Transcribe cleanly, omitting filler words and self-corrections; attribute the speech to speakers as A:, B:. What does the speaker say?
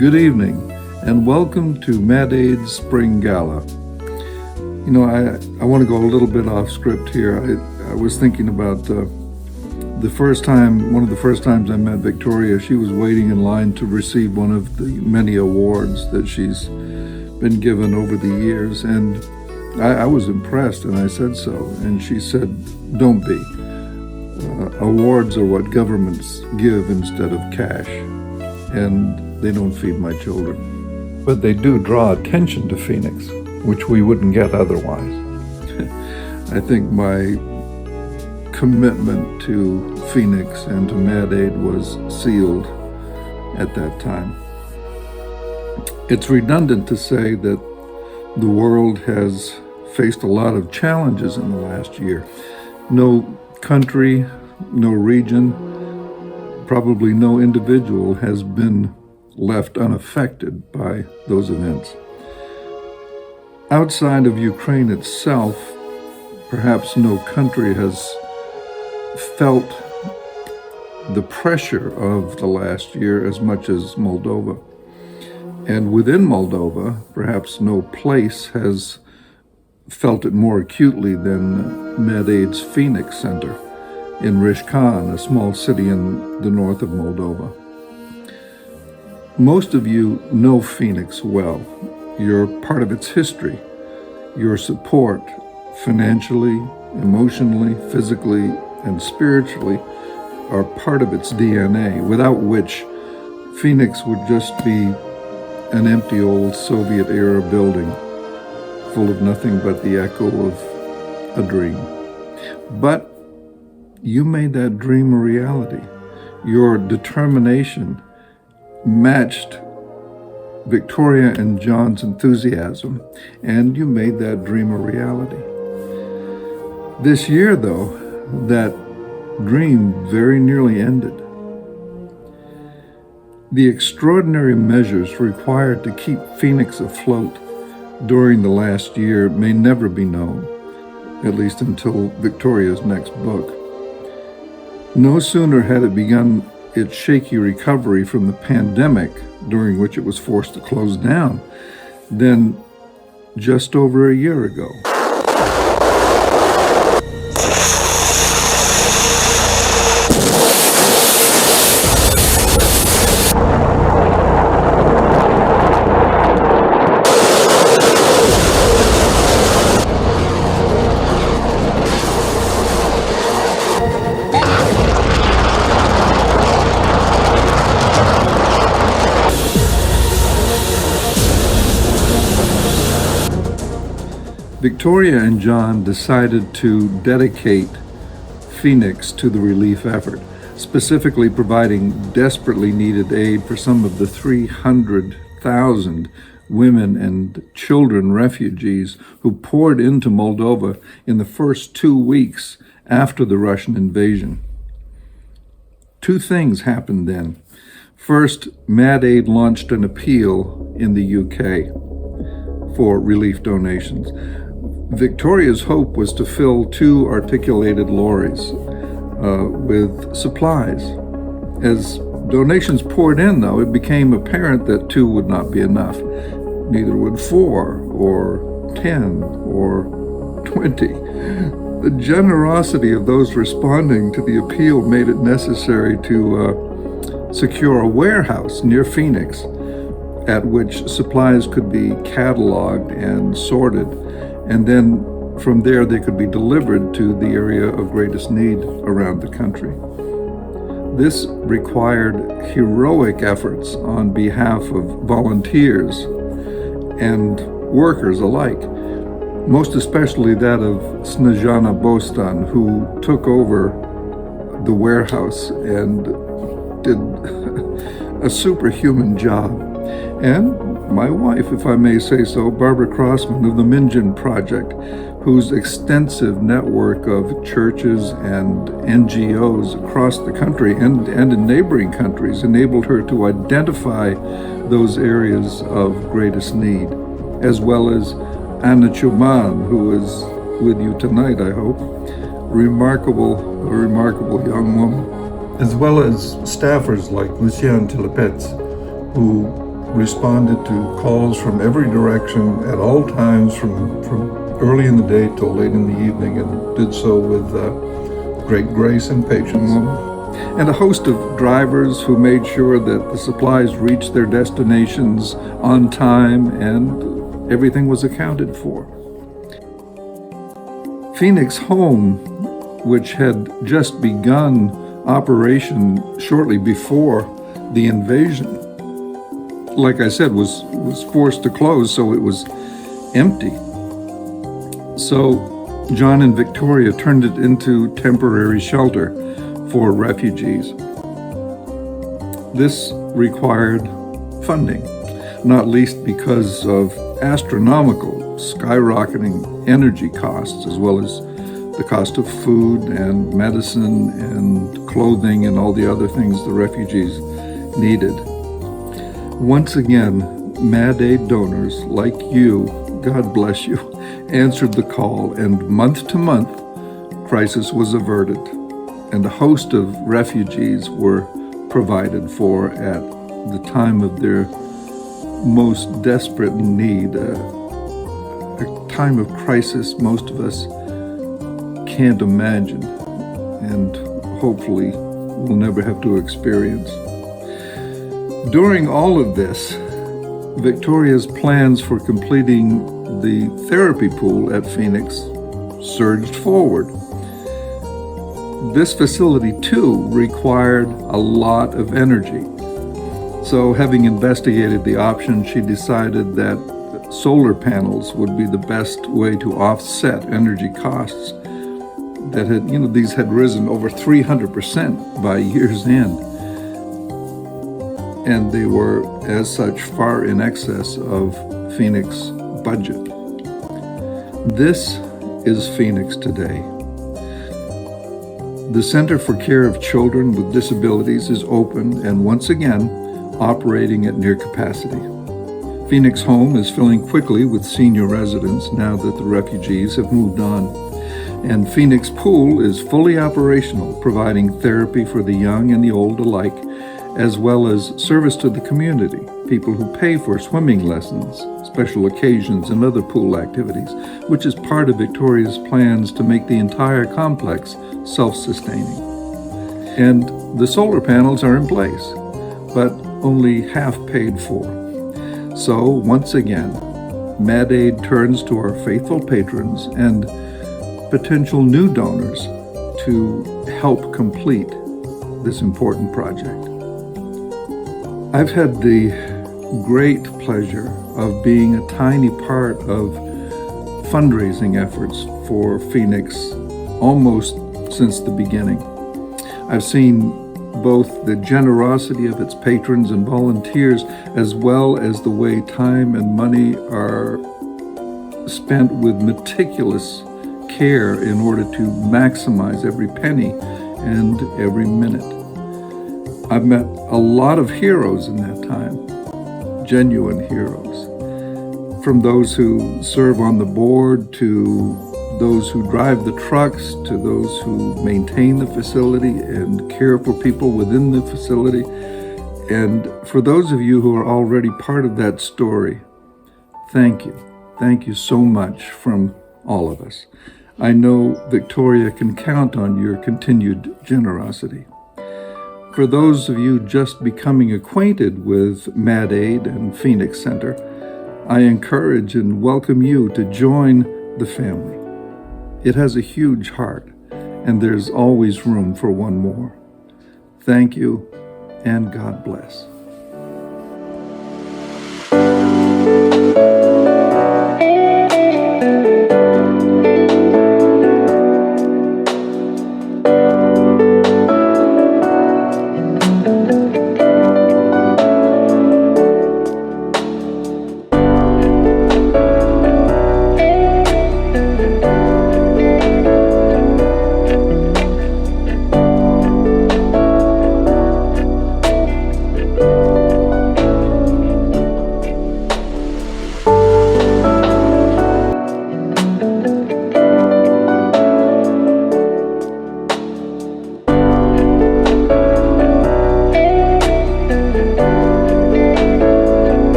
A: Good evening, and welcome to Mad Aid's Spring Gala. You know, I want to go a little bit off script here. I was thinking about one of the first times I met Victoria. She was waiting in line to receive one of the many awards that she's been given over the years, and I was impressed, and I said so. And she said, "Don't be. Awards are what governments give instead of cash, and they don't feed my children. But they do draw attention to Phoenix, which we wouldn't get otherwise." I think my commitment to Phoenix and to Mad Aid was sealed at that time. It's redundant to say that the world has faced a lot of challenges in the last year. No country, no region, probably no individual has been left unaffected by those events. Outside of Ukraine itself, perhaps no country has felt the pressure of the last year as much as Moldova. And within Moldova, perhaps no place has felt it more acutely than Mad Aid's Phoenix Center in Rishkan, a small city in the north of Moldova. Most of you know Phoenix well. You're part of its history. Your support, financially, emotionally, physically, and spiritually, are part of its DNA, without which Phoenix would just be an empty old Soviet-era building full of nothing but the echo of a dream. But you made that dream a reality. Your determination matched Victoria and John's enthusiasm, and you made that dream a reality. This year, though, that dream very nearly ended. The extraordinary measures required to keep Phoenix afloat during the last year may never be known, at least until Victoria's next book. No sooner had it begun its shaky recovery from the pandemic, during which it was forced to close down, than just over a year ago. Victoria and John decided to dedicate Phoenix to the relief effort, specifically providing desperately needed aid for some of the 300,000 women and children refugees who poured into Moldova in the first 2 weeks after the Russian invasion. Two things happened then. First, Mad Aid launched an appeal in the UK for relief donations. Victoria's hope was to fill 2 articulated lorries with supplies. As donations poured in, though, it became apparent that 2 would not be enough. Neither would 4 or 10 or 20. The generosity of those responding to the appeal made it necessary to secure a warehouse near Phoenix at which supplies could be cataloged and sorted, and then from there they could be delivered to the area of greatest need around the country. This required heroic efforts on behalf of volunteers and workers alike, most especially that of Snezhana Bostan, who took over the warehouse and did a superhuman job. And my wife, if I may say so, Barbara Crossman of the Minjin project, whose extensive network of churches and NGOs across the country and in neighboring countries enabled her to identify those areas of greatest need, as well as Anna Chuman, who is with you tonight, I hope, a remarkable young woman, as well as staffers like Lucian Tilipets, who responded to calls from every direction at all times, from early in the day till late in the evening, and did so with great grace and patience. And a host of drivers who made sure that the supplies reached their destinations on time and everything was accounted for. Phoenix Home, which had just begun operation shortly before the invasion, like I said, was forced to close, so it was empty. So John and Victoria turned it into temporary shelter for refugees. This required funding, not least because of astronomical, skyrocketing energy costs, as well as the cost of food and medicine and clothing and all the other things the refugees needed. Once again, Mad Aid donors like you, God bless you, answered the call, and month to month, crisis was averted, and a host of refugees were provided for at the time of their most desperate need, a time of crisis most of us can't imagine, and hopefully we'll never have to experience. During all of this, Victoria's plans for completing the therapy pool at Phoenix surged forward. This facility, too, required a lot of energy. So, having investigated the option, she decided that solar panels would be the best way to offset energy costs that these had risen over 300% by year's end. And they were, as such, far in excess of Phoenix budget. This is Phoenix today. The Center for Care of Children with Disabilities is open and once again operating at near capacity. Phoenix Home is filling quickly with senior residents now that the refugees have moved on. And Phoenix Pool is fully operational, providing therapy for the young and the old alike, as well as service to the community, people who pay for swimming lessons, special occasions, and other pool activities, which is part of Victoria's plans to make the entire complex self-sustaining. And the solar panels are in place, but only half paid for. So, once again, Mad Aid turns to our faithful patrons and potential new donors to help complete this important project. I've had the great pleasure of being a tiny part of fundraising efforts for Phoenix almost since the beginning. I've seen both the generosity of its patrons and volunteers, as well as the way time and money are spent with meticulous care in order to maximize every penny and every minute. I've met a lot of heroes in that time, genuine heroes, from those who serve on the board to those who drive the trucks to those who maintain the facility and care for people within the facility. And for those of you who are already part of that story, thank you. Thank you so much from all of us. I know Victoria can count on your continued generosity. For those of you just becoming acquainted with Mad Aid and Phoenix Center, I encourage and welcome you to join the family. It has a huge heart, and there's always room for one more. Thank you, and God bless.